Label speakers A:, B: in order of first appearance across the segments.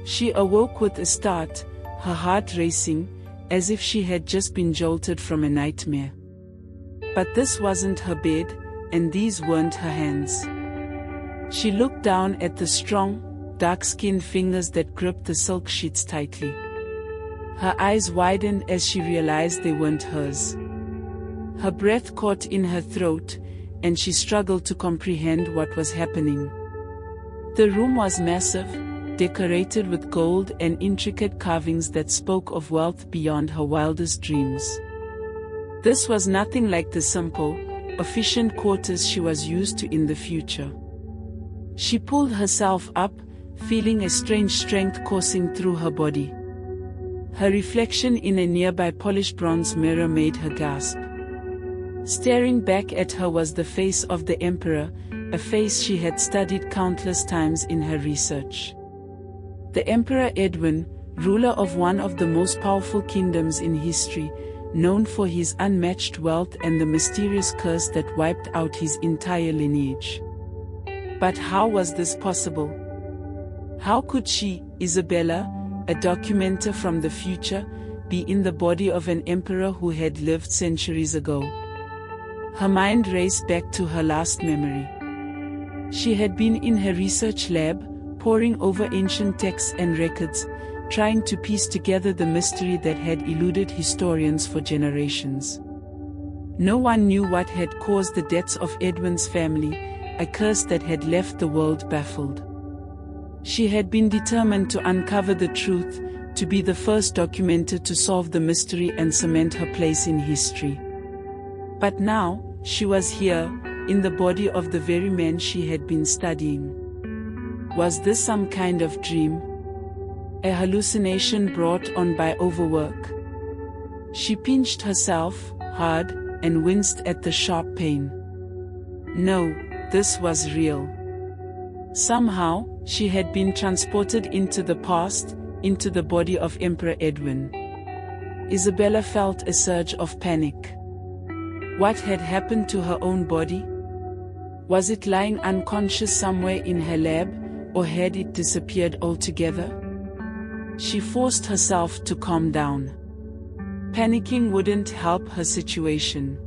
A: She awoke with a start, her heart racing, as if she had just been jolted from a nightmare. But this wasn't her bed, and these weren't her hands. She looked down at the strong, dark-skinned fingers that gripped the silk sheets tightly. Her eyes widened as she realized they weren't hers. Her breath caught in her throat, and she struggled to comprehend what was happening. The room was massive, decorated with gold and intricate carvings that spoke of wealth beyond her wildest dreams. This was nothing like the simple, efficient quarters she was used to in the future. She pulled herself up, feeling a strange strength coursing through her body. Her reflection in a nearby polished bronze mirror made her gasp. Staring back at her was the face of the Emperor, a face she had studied countless times in her research. The Emperor Edwin, ruler of one of the most powerful kingdoms in history, known for his unmatched wealth and the mysterious curse that wiped out his entire lineage. But how was this possible? How could she, Isabella, a documenter from the future, be in the body of an emperor who had lived centuries ago? Her mind raced back to her last memory. She had been in her research lab, poring over ancient texts and records, trying to piece together the mystery that had eluded historians for generations. No one knew what had caused the deaths of Edwin's family, a curse that had left the world baffled. She had been determined to uncover the truth, to be the first documenter to solve the mystery and cement her place in history. But now, she was here, in the body of the very man she had been studying. Was this some kind of dream? A hallucination brought on by overwork? She pinched herself, hard, and winced at the sharp pain. No, this was real. Somehow, she had been transported into the past, into the body of Emperor Edwin. Isabella felt a surge of panic. What had happened to her own body? Was it lying unconscious somewhere in her lab, or had it disappeared altogether? She forced herself to calm down. Panicking wouldn't help her situation.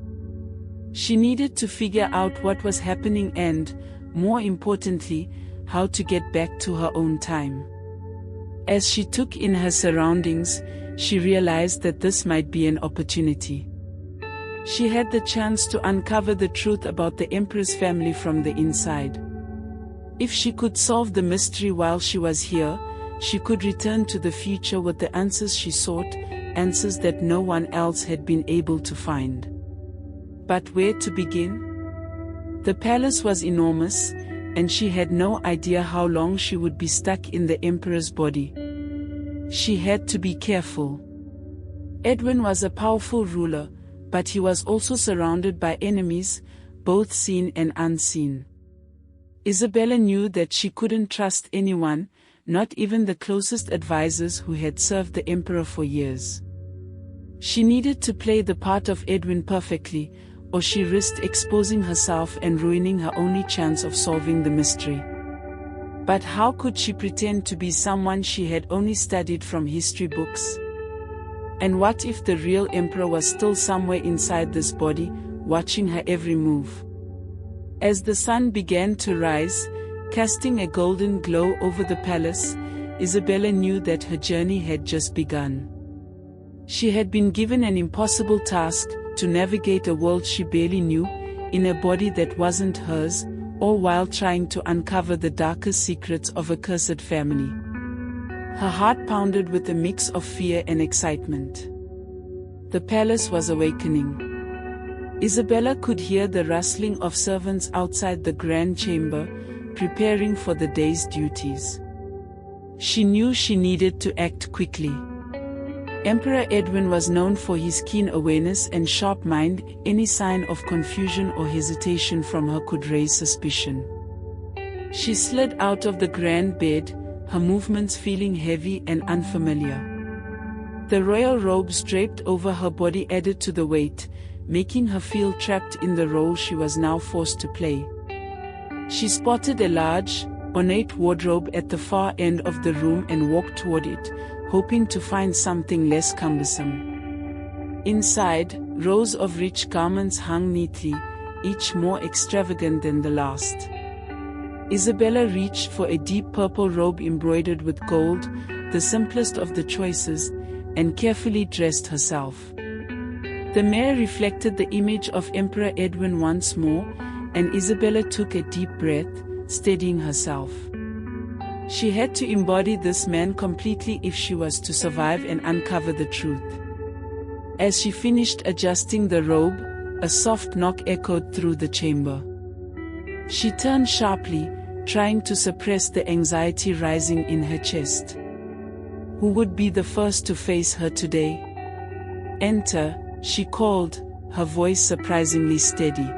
A: She needed to figure out what was happening and, more importantly, how to get back to her own time. As she took in her surroundings, she realized that this might be an opportunity. She had the chance to uncover the truth about the Emperor's family from the inside. If she could solve the mystery while she was here, she could return to the future with the answers she sought, answers that no one else had been able to find. But where to begin? The palace was enormous, and she had no idea how long she would be stuck in the Emperor's body. She had to be careful. Edwin was a powerful ruler, but he was also surrounded by enemies, both seen and unseen. Isabella knew that she couldn't trust anyone, not even the closest advisors who had served the Emperor for years. She needed to play the part of Edwin perfectly, or she risked exposing herself and ruining her only chance of solving the mystery. But how could she pretend to be someone she had only studied from history books? And what if the real emperor was still somewhere inside this body, watching her every move? As the sun began to rise, casting a golden glow over the palace, Isabella knew that her journey had just begun. She had been given an impossible task, to navigate a world she barely knew, in a body that wasn't hers, all while trying to uncover the darkest secrets of a cursed family. Her heart pounded with a mix of fear and excitement. The palace was awakening. Isabella could hear the rustling of servants outside the grand chamber, preparing for the day's duties. She knew she needed to act quickly. Emperor Edwin was known for his keen awareness and sharp mind. Any sign of confusion or hesitation from her could raise suspicion. She slid out of the grand bed, her movements feeling heavy and unfamiliar. The royal robes draped over her body added to the weight, making her feel trapped in the role she was now forced to play. She spotted a large, ornate wardrobe at the far end of the room and walked toward it, hoping to find something less cumbersome. Inside, rows of rich garments hung neatly, each more extravagant than the last. Isabella reached for a deep purple robe embroidered with gold, the simplest of the choices, and carefully dressed herself. The mirror reflected the image of Emperor Edwin once more, and Isabella took a deep breath, steadying herself. She had to embody this man completely if she was to survive and uncover the truth. As she finished adjusting the robe, a soft knock echoed through the chamber. She turned sharply, trying to suppress the anxiety rising in her chest. Who would be the first to face her today? "Enter," she called, her voice surprisingly steady.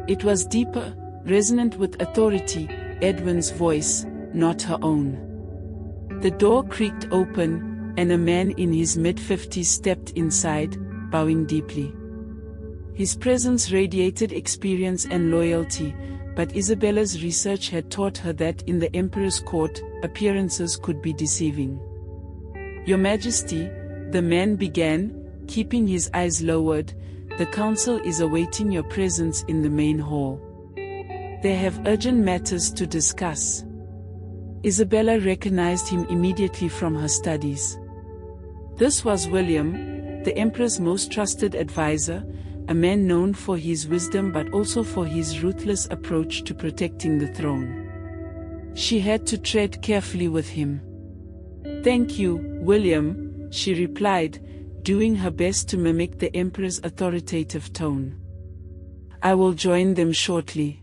A: It was deeper, resonant with authority, Edwin's voice, not her own. The door creaked open, and a man in his mid-50s stepped inside, bowing deeply. His presence radiated experience and loyalty, but Isabella's research had taught her that in the Emperor's court, appearances could be deceiving. "Your Majesty," the man began, keeping his eyes lowered, "the council is awaiting your presence in the main hall. They have urgent matters to discuss." Isabella recognized him immediately from her studies. This was William, the Emperor's most trusted advisor, a man known for his wisdom but also for his ruthless approach to protecting the throne. She had to tread carefully with him. "Thank you, William," she replied, doing her best to mimic the Emperor's authoritative tone. "I will join them shortly."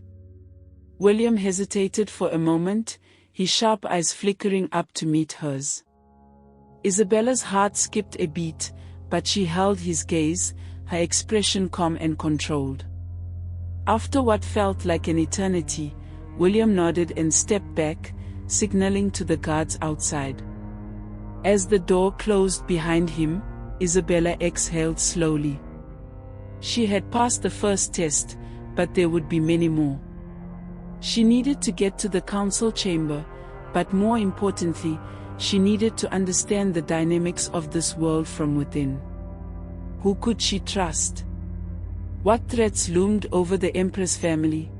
A: William hesitated for a moment, his sharp eyes flickering up to meet hers. Isabella's heart skipped a beat, but she held his gaze, her expression calm and controlled. After what felt like an eternity, William nodded and stepped back, signaling to the guards outside. As the door closed behind him, Isabella exhaled slowly. She had passed the first test, but there would be many more. She needed to get to the council chamber, but more importantly, she needed to understand the dynamics of this world from within. Who could she trust? What threats loomed over the Empress family?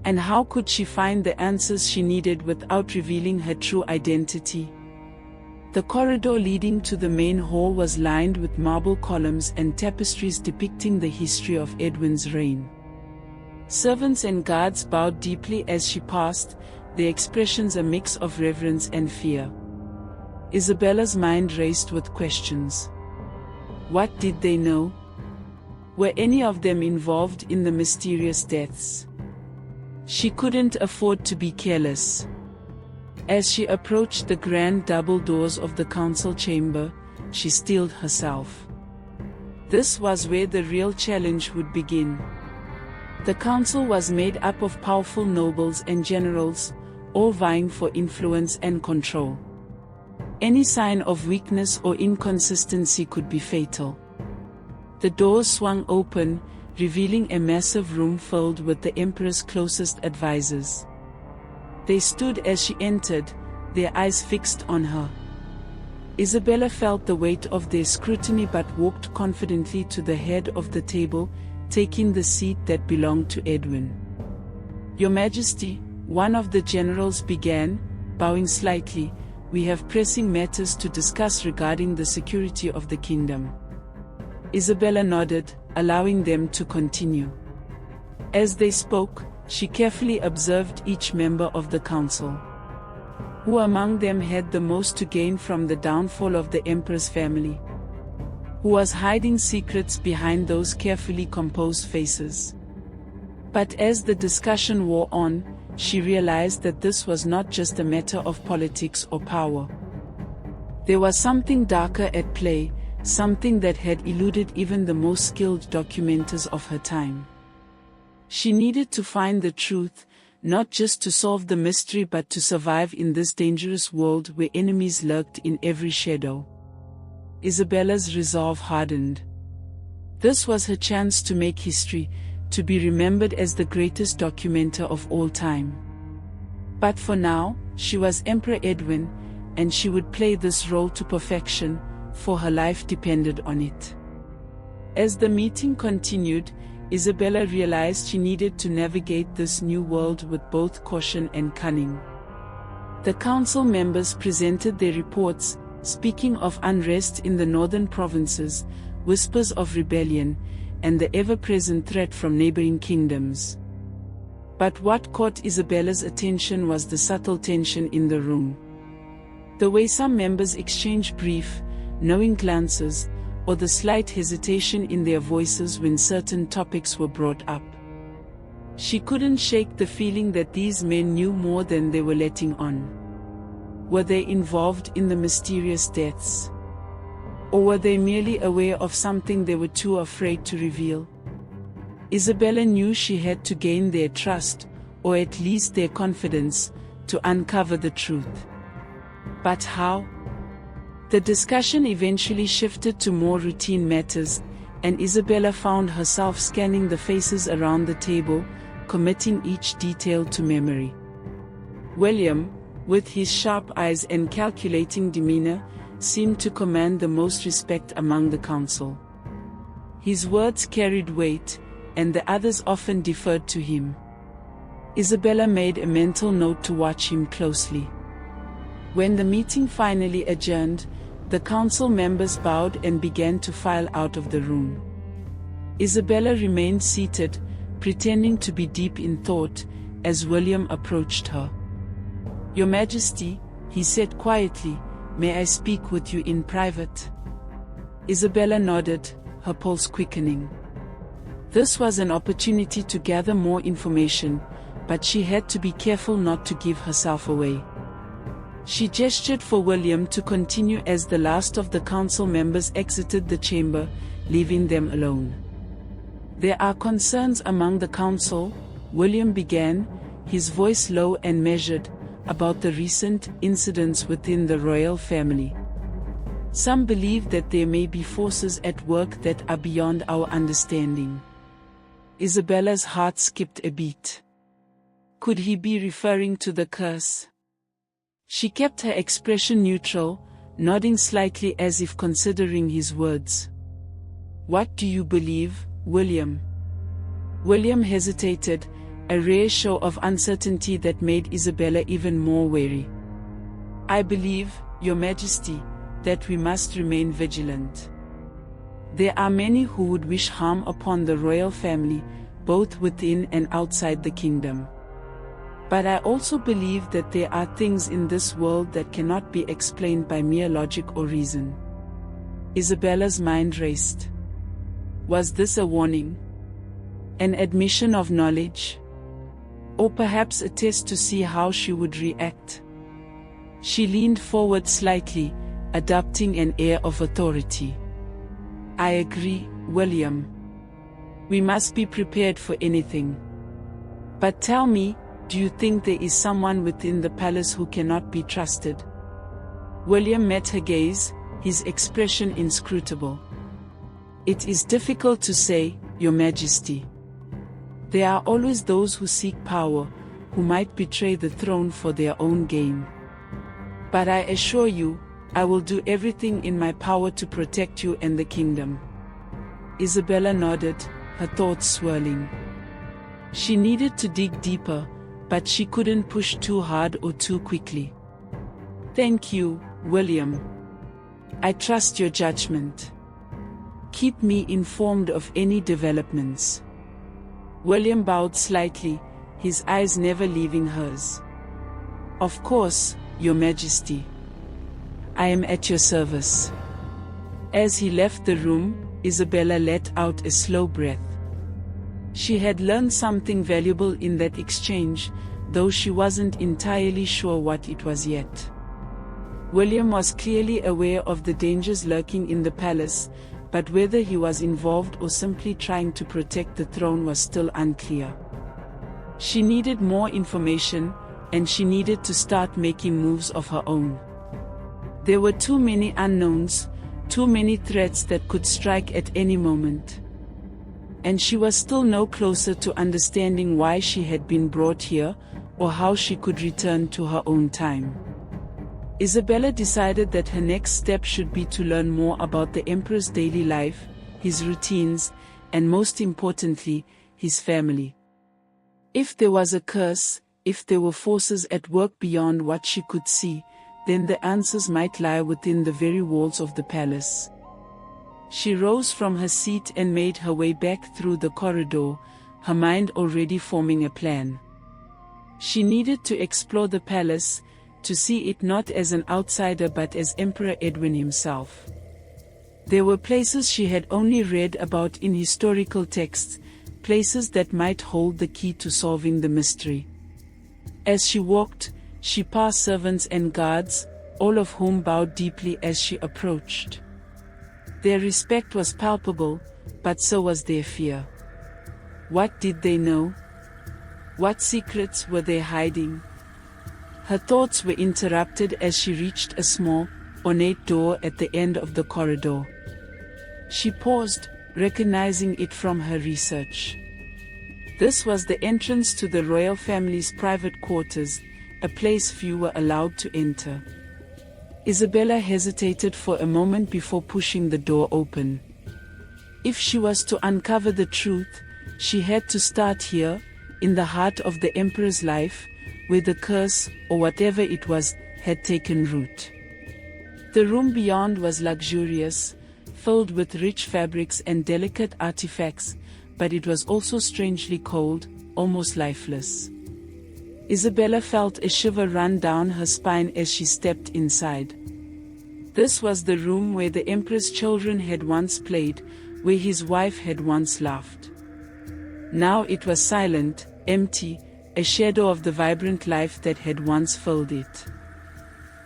A: And how could she find the answers she needed without revealing her true identity? The corridor leading to the main hall was lined with marble columns and tapestries depicting the history of Edwin's reign. Servants and guards bowed deeply as she passed, their expressions a mix of reverence and fear. Isabella's mind raced with questions. What did they know? Were any of them involved in the mysterious deaths? She couldn't afford to be careless. As she approached the grand double doors of the council chamber, she steeled herself. This was where the real challenge would begin. The council was made up of powerful nobles and generals, all vying for influence and control. Any sign of weakness or inconsistency could be fatal. The doors swung open, revealing a massive room filled with the Emperor's closest advisors. They stood as she entered, their eyes fixed on her. Isabella felt the weight of their scrutiny but walked confidently to the head of the table, taking the seat that belonged to Edwin. "Your Majesty," one of the generals began, bowing slightly, "we have pressing matters to discuss regarding the security of the kingdom." Isabella nodded, allowing them to continue. As they spoke, she carefully observed each member of the council. Who among them had the most to gain from the downfall of the Emperor's family? Who was hiding secrets behind those carefully composed faces? But as the discussion wore on, she realized that this was not just a matter of politics or power. There was something darker at play, something that had eluded even the most skilled documenters of her time. She needed to find the truth, not just to solve the mystery but to survive in this dangerous world where enemies lurked in every shadow. Isabella's resolve hardened. This was her chance to make history, to be remembered as the greatest documenter of all time. But for now, she was Emperor Edwin, and she would play this role to perfection, for her life depended on it. As the meeting continued, Isabella realized she needed to navigate this new world with both caution and cunning. The council members presented their reports, speaking of unrest in the northern provinces, whispers of rebellion, and the ever-present threat from neighboring kingdoms. But what caught Isabella's attention was the subtle tension in the room. The way some members exchanged brief, knowing glances, or the slight hesitation in their voices when certain topics were brought up. She couldn't shake the feeling that these men knew more than they were letting on. Were they involved in the mysterious deaths? Or were they merely aware of something they were too afraid to reveal? Isabella knew she had to gain their trust, or at least their confidence, to uncover the truth. But how? The discussion eventually shifted to more routine matters, and Isabella found herself scanning the faces around the table, committing each detail to memory. William, with his sharp eyes and calculating demeanor, seemed to command the most respect among the council. His words carried weight, and the others often deferred to him. Isabella made a mental note to watch him closely. When the meeting finally adjourned, the council members bowed and began to file out of the room. Isabella remained seated, pretending to be deep in thought, as William approached her. "Your Majesty," he said quietly, "may I speak with you in private?" Isabella nodded, her pulse quickening. This was an opportunity to gather more information, but she had to be careful not to give herself away. She gestured for William to continue as the last of the council members exited the chamber, leaving them alone. "There are concerns among the council," William began, his voice low and measured, "about the recent incidents within the royal family. Some believe that there may be forces at work that are beyond our understanding." Isabella's heart skipped a beat. Could he be referring to the curse? She kept her expression neutral, nodding slightly as if considering his words. "What do you believe, William?" William hesitated, a rare show of uncertainty that made Isabella even more wary. "I believe, Your Majesty, that we must remain vigilant. There are many who would wish harm upon the royal family, both within and outside the kingdom. But I also believe that there are things in this world that cannot be explained by mere logic or reason." Isabella's mind raced. Was this a warning? An admission of knowledge? Or perhaps a test to see how she would react? She leaned forward slightly, adopting an air of authority. "I agree, William. We must be prepared for anything. But tell me, do you think there is someone within the palace who cannot be trusted?" William met her gaze, his expression inscrutable. "It is difficult to say, Your Majesty. There are always those who seek power, who might betray the throne for their own gain. But I assure you, I will do everything in my power to protect you and the kingdom." Isabella nodded, her thoughts swirling. She needed to dig deeper, but she couldn't push too hard or too quickly. "Thank you, William. I trust your judgment. Keep me informed of any developments." William bowed slightly, his eyes never leaving hers. "Of course, Your Majesty. I am at your service." As he left the room, Isabella let out a slow breath. She had learned something valuable in that exchange, though she wasn't entirely sure what it was yet. William was clearly aware of the dangers lurking in the palace, but whether he was involved or simply trying to protect the throne was still unclear. She needed more information, and she needed to start making moves of her own. There were too many unknowns, too many threats that could strike at any moment. And she was still no closer to understanding why she had been brought here, or how she could return to her own time. Isabella decided that her next step should be to learn more about the emperor's daily life, his routines, and most importantly, his family. If there was a curse, if there were forces at work beyond what she could see, then the answers might lie within the very walls of the palace. She rose from her seat and made her way back through the corridor, her mind already forming a plan. She needed to explore the palace, to see it not as an outsider but as Emperor Edwin himself. There were places she had only read about in historical texts, places that might hold the key to solving the mystery. As she walked, she passed servants and guards, all of whom bowed deeply as she approached. Their respect was palpable, but so was their fear. What did they know? What secrets were they hiding? Her thoughts were interrupted as she reached a small, ornate door at the end of the corridor. She paused, recognizing it from her research. This was the entrance to the royal family's private quarters, a place few were allowed to enter. Isabella hesitated for a moment before pushing the door open. If she was to uncover the truth, she had to start here, in the heart of the emperor's life, where the curse, or whatever it was, had taken root. The room beyond was luxurious, filled with rich fabrics and delicate artifacts, but it was also strangely cold, almost lifeless. Isabella felt a shiver run down her spine as she stepped inside. This was the room where the emperor's children had once played, where his wife had once laughed. Now it was silent, empty, a shadow of the vibrant life that had once filled it.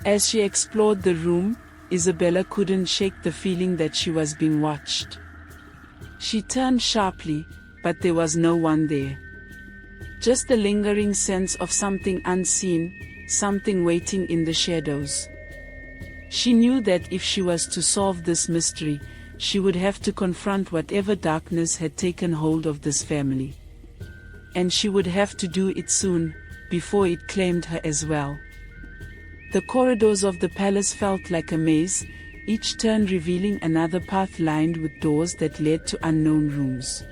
A: As she explored the room, Isabella couldn't shake the feeling that she was being watched. She turned sharply, but there was no one there. Just the lingering sense of something unseen, something waiting in the shadows. She knew that if she was to solve this mystery, she would have to confront whatever darkness had taken hold of this family. And she would have to do it soon, before it claimed her as well. The corridors of the palace felt like a maze, each turn revealing another path lined with doors that led to unknown rooms.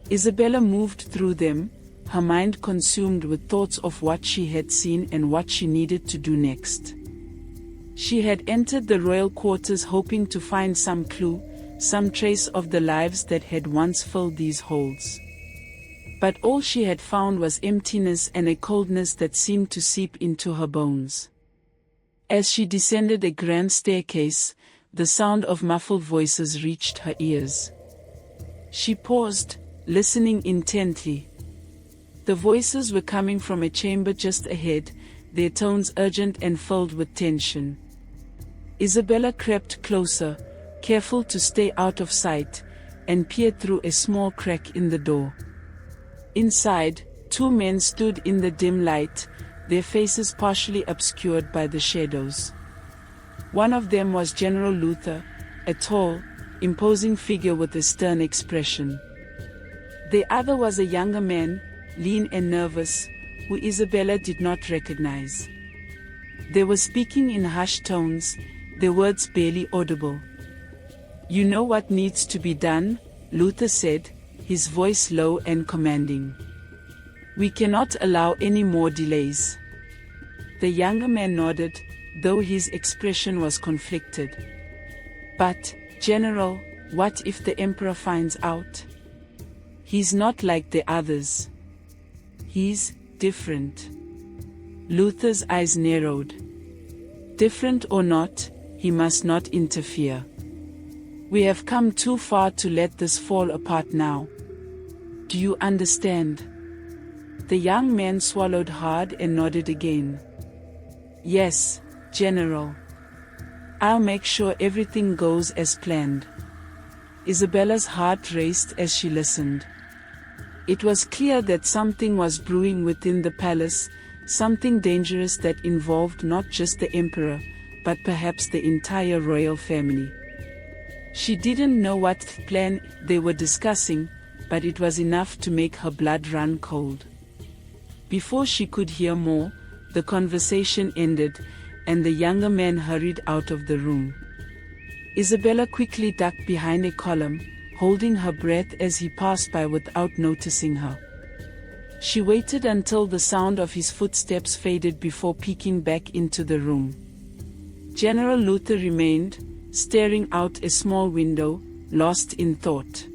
A: Isabella moved through them, her mind consumed with thoughts of what she had seen and what she needed to do next. She had entered the royal quarters hoping to find some clue, some trace of the lives that had once filled these halls. But all she had found was emptiness and a coldness that seemed to seep into her bones. As she descended a grand staircase, the sound of muffled voices reached her ears. She paused, listening intently. The voices were coming from a chamber just ahead, their tones urgent and filled with tension. Isabella crept closer, careful to stay out of sight, and peered through a small crack in the door. Inside, two men stood in the dim light, their faces partially obscured by the shadows. One of them was General Luther, a tall, imposing figure with a stern expression. The other was a younger man, lean and nervous, who Isabella did not recognize. They were speaking in hushed tones, their words barely audible. "You know what needs to be done," Luther said, his voice low and commanding. "We cannot allow any more delays." The younger man nodded, though his expression was conflicted. "But, General, what if the Emperor finds out? He's not like the others. He's different." Luther's eyes narrowed. "Different or not, he must not interfere. We have come too far to let this fall apart now. Do you understand?" The young man swallowed hard and nodded again. "Yes, General. I'll make sure everything goes as planned." Isabella's heart raced as she listened. It was clear that something was brewing within the palace, something dangerous that involved not just the emperor, but perhaps the entire royal family. She didn't know what plan they were discussing, but it was enough to make her blood run cold. Before she could hear more, the conversation ended, and the younger man hurried out of the room. Isabella quickly ducked behind a column, holding her breath as he passed by without noticing her. She waited until the sound of his footsteps faded before peeking back into the room. General Luther remained, staring out a small window, lost in thought.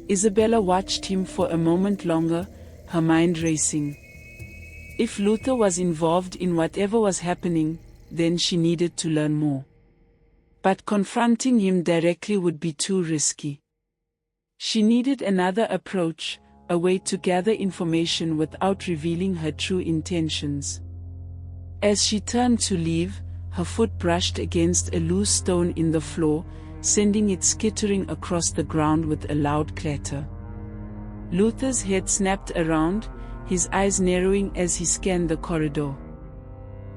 A: Isabella watched him for a moment longer, her mind racing. If Luther was involved in whatever was happening, then she needed to learn more. But confronting him directly would be too risky. She needed another approach, a way to gather information without revealing her true intentions. As she turned to leave, her foot brushed against a loose stone in the floor, sending it skittering across the ground with a loud clatter. Luther's head snapped around, his eyes narrowing as he scanned the corridor.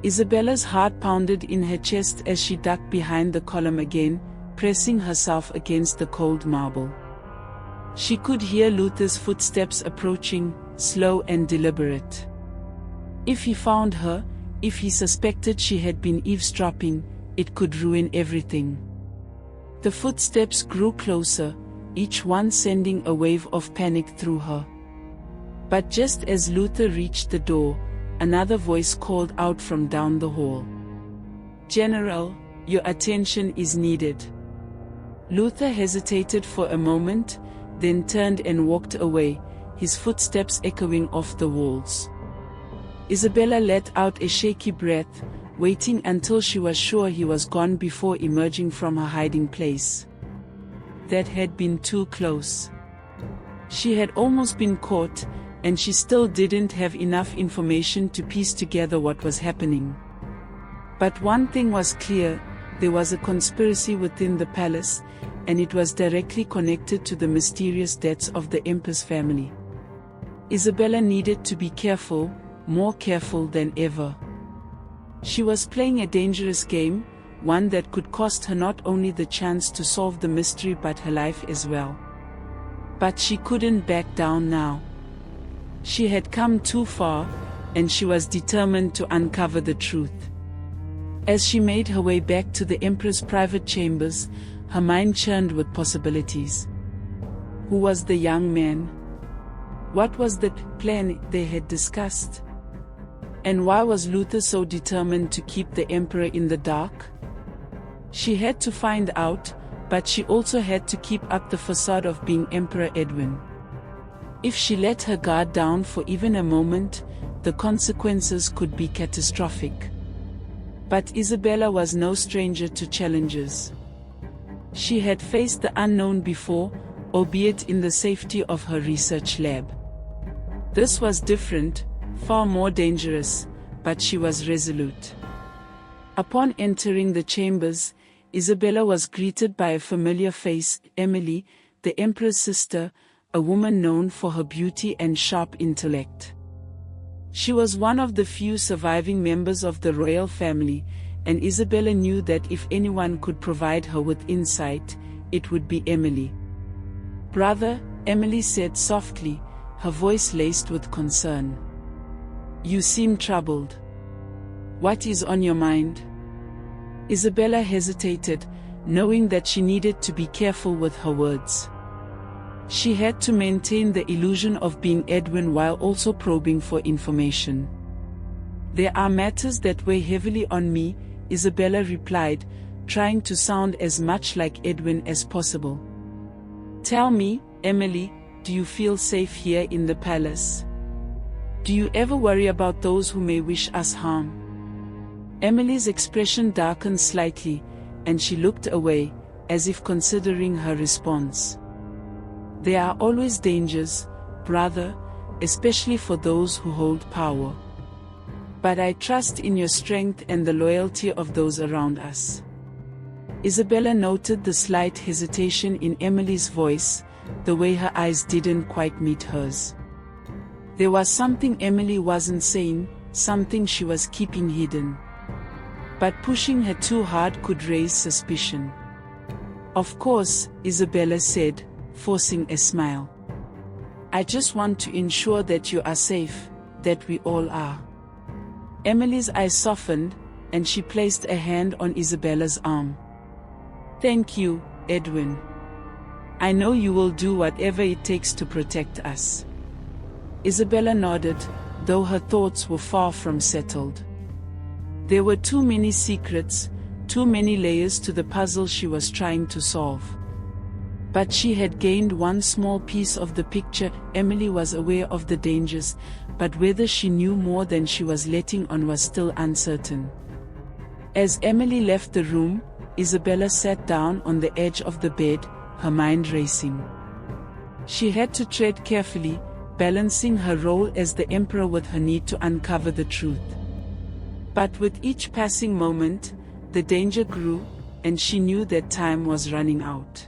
A: Isabella's heart pounded in her chest as she ducked behind the column again, pressing herself against the cold marble. She could hear Luther's footsteps approaching, slow and deliberate. If he found her, if he suspected she had been eavesdropping, it could ruin everything. The footsteps grew closer, each one sending a wave of panic through her. But just as Luther reached the door, another voice called out from down the hall. "General, your attention is needed." Luther hesitated for a moment, then turned and walked away, his footsteps echoing off the walls. Isabella let out a shaky breath, waiting until she was sure he was gone before emerging from her hiding place. That had been too close. She had almost been caught, and she still didn't have enough information to piece together what was happening. But one thing was clear, there was a conspiracy within the palace, and it was directly connected to the mysterious deaths of the Emperor's family. Isabella needed to be careful, more careful than ever. She was playing a dangerous game, one that could cost her not only the chance to solve the mystery but her life as well. But she couldn't back down now. She had come too far, and she was determined to uncover the truth. As she made her way back to the Emperor's private chambers, her mind churned with possibilities. Who was the young man? What was the plan they had discussed? And why was Luther so determined to keep the Emperor in the dark? She had to find out, but she also had to keep up the facade of being Emperor Edwin. If she let her guard down for even a moment, the consequences could be catastrophic. But Isabella was no stranger to challenges. She had faced the unknown before, albeit in the safety of her research lab. This was different, far more dangerous, but she was resolute. Upon entering the chambers, Isabella was greeted by a familiar face, Emily, the Emperor's sister, a woman known for her beauty and sharp intellect. She was one of the few surviving members of the royal family, and Isabella knew that if anyone could provide her with insight, it would be Emily. "Brother," Emily said softly, her voice laced with concern. "You seem troubled. What is on your mind?" Isabella hesitated, knowing that she needed to be careful with her words. She had to maintain the illusion of being Edwin while also probing for information. "There are matters that weigh heavily on me," Isabella replied, trying to sound as much like Edwin as possible. "Tell me, Emily, do you feel safe here in the palace? Do you ever worry about those who may wish us harm?" Emily's expression darkened slightly, and she looked away, as if considering her response. "There are always dangers, brother, especially for those who hold power. But I trust in your strength and the loyalty of those around us." Isabella noted the slight hesitation in Emily's voice, the way her eyes didn't quite meet hers. There was something Emily wasn't saying, something she was keeping hidden. But pushing her too hard could raise suspicion. "Of course," Isabella said, forcing a smile. "I just want to ensure that you are safe, that we all are. Emily's eyes softened, and she placed a hand on Isabella's arm. Thank you, Edwin. I know you will do whatever it takes to protect us. Isabella nodded, though her thoughts were far from settled. There were too many secrets, too many layers to the puzzle she was trying to solve. But she had gained one small piece of the picture. Emily was aware of the dangers, but whether she knew more than she was letting on was still uncertain. As Emily left the room, Isabella sat down on the edge of the bed, her mind racing. She had to tread carefully, balancing her role as the emperor with her need to uncover the truth. But with each passing moment, the danger grew, and she knew that time was running out.